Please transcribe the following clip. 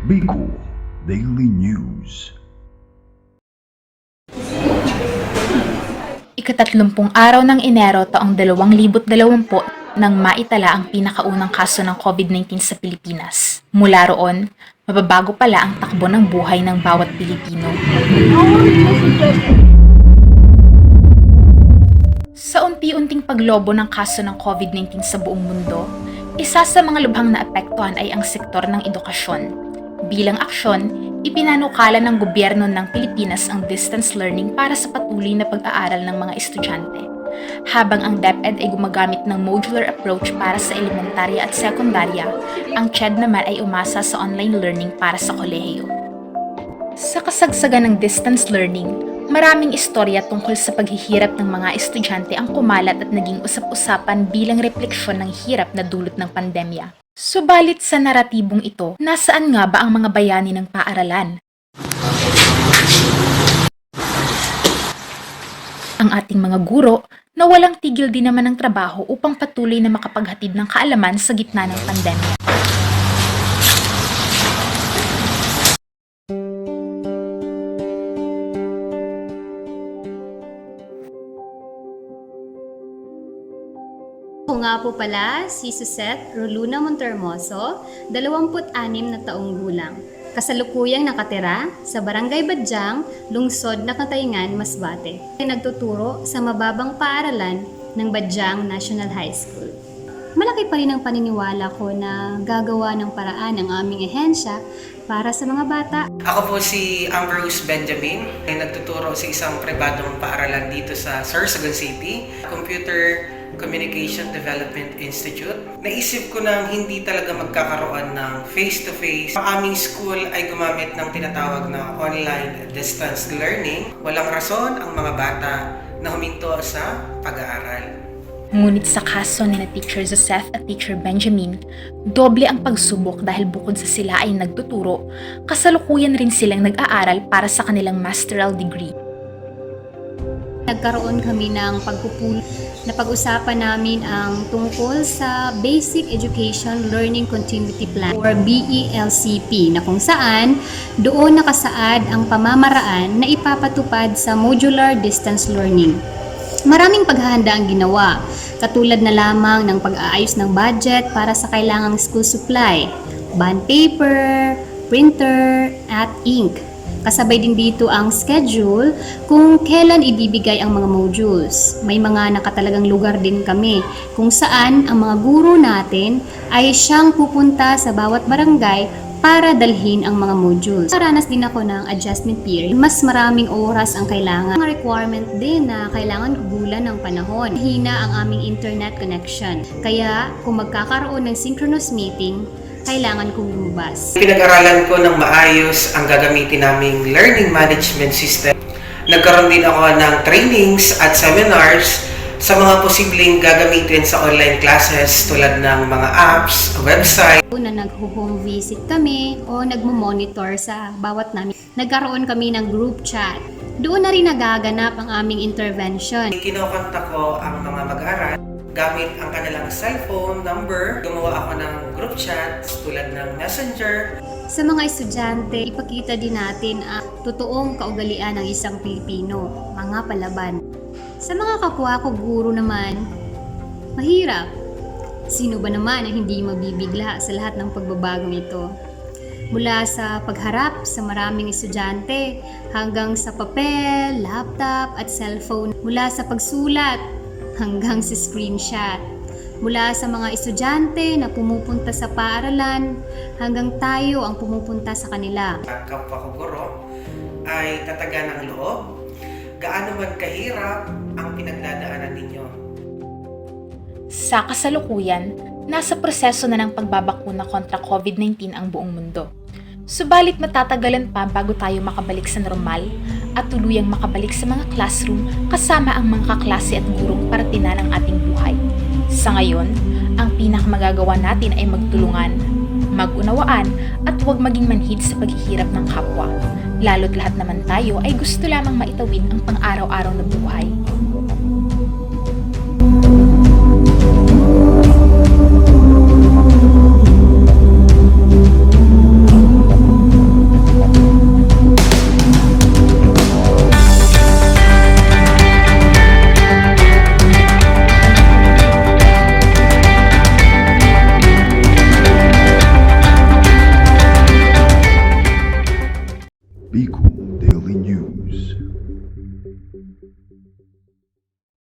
Bicol Daily News. Ika-30 araw ng Enero taong 2020 nang maitala ang pinakaunang kaso ng COVID-19 sa Pilipinas. Mula roon, mababago pala ang takbo ng buhay ng bawat Pilipino. Sa unti-unting paglobo ng kaso ng COVID-19 sa buong mundo, isa sa mga lubhang naapektuhan ay ang sektor ng edukasyon. Bilang aksyon, ipinanukala ng gobyerno ng Pilipinas ang distance learning para sa patuloy na pag-aaral ng mga estudyante. Habang ang DepEd ay gumagamit ng modular approach para sa elementarya at sekundarya, ang CHED naman ay umasa sa online learning para sa kolehiyo. Sa kasagsagan ng distance learning, maraming istorya tungkol sa paghihirap ng mga estudyante ang kumalat at naging usap-usapan bilang refleksyon ng hirap na dulot ng pandemya. Subalit sa naratibong ito, nasaan nga ba ang mga bayani ng paaralan? Ang ating mga guro na walang tigil din naman ng trabaho upang patuloy na makapaghatid ng kaalaman sa gitna ng pandemya. Ako nga po pala si Susette Roluna Montermoso, 26 na taong gulang. Kasalukuyang nakatira sa Barangay Badyang, Lungsod ng Katayngan, Masbate. Nagtuturo sa mababang paaralan ng Badyang National High School. Malaki pa rin ang paniniwala ko na gagawa ng paraan ang aming ehensya para sa mga bata. Ako po si Ambrose Benjamin, ay nagtuturo sa isang pribadong paaralan dito sa Sorsogon City, Computer Communication Development Institute. Naisip ko nang hindi talaga magkakaroon ng face-to-face. Ang aming school ay gumamit ng tinatawag na online distance learning. Walang rason ang mga bata na huminto sa pag-aaral. Ngunit sa kaso ni Teacher Joseph at Teacher Benjamin, doble ang pagsubok dahil bukod sa sila ay nagtuturo, kasalukuyan rin silang nag-aaral para sa kanilang masteral degree. Nagkaroon kami ng pagpupulong na pag-usapan namin ang tungkol sa Basic Education Learning Continuity Plan or BELCP na kung saan doon nakasaad ang pamamaraan na ipapatupad sa modular distance learning. Maraming paghahanda ang ginawa, katulad na lamang ng pag-aayos ng budget para sa kailangang school supply, bond paper, printer, at ink. Kasabay din dito ang schedule kung kailan ibibigay ang mga modules. May mga nakatalagang lugar din kami kung saan ang mga guro natin ay siyang pupunta sa bawat barangay para dalhin ang mga modules. Naranas din ako ng adjustment period. Mas maraming oras ang kailangan. Mga requirement din na kailangan gugulan ng panahon. Hina ang aming internet connection. Kaya kung magkakaroon ng synchronous meeting, kailangan kong lumabas. Pinag-aralan ko ng maayos ang gagamitin naming learning management system. Nagkaroon din ako ng trainings at seminars sa mga posibleng gagamitin sa online classes tulad ng mga apps, website. Na nag-home visit kami o nagmo-monitor sa bawat namin. Nagkaroon kami ng group chat. Doon na rin nagaganap ang aming intervention. Kinokontak ko ang mga mag-aaral gamit ang kanilang cellphone number. Gumawa ako ng group chat tulad ng Messenger. Sa mga estudyante, ipakita din natin ang totoong kaugalian ng isang Pilipino, mga palaban. Sa mga kapwa ko guro naman, mahirap. Sino ba naman ang hindi mabibigla sa lahat ng pagbabagong ito? Mula sa pagharap sa maraming estudyante hanggang sa papel, laptop at cellphone. Mula sa pagsulat hanggang sa screenshot. Mula sa mga estudyante na pumupunta sa paaralan hanggang tayo ang pumupunta sa kanila. At kapwa ko guro ay tatagan ng loob. Gaano man kahirap ang pinagdadaanan ninyo. Sa kasalukuyan, nasa proseso na ng pagbabakuna kontra COVID-19 ang buong mundo. Subalit matatagalan pa bago tayo makabalik sa normal at tuluyang makabalik sa mga classroom kasama ang mga kaklase at gurong parte na ng ating buhay. Sa ngayon, ang pinakamagagawa natin ay magtulungan, mag-unawaan at huwag maging manhid sa paghihirap ng kapwa. Lalo't lahat naman tayo ay gusto lamang maitawid ang pang-araw-araw na buhay. Bicol Daily News.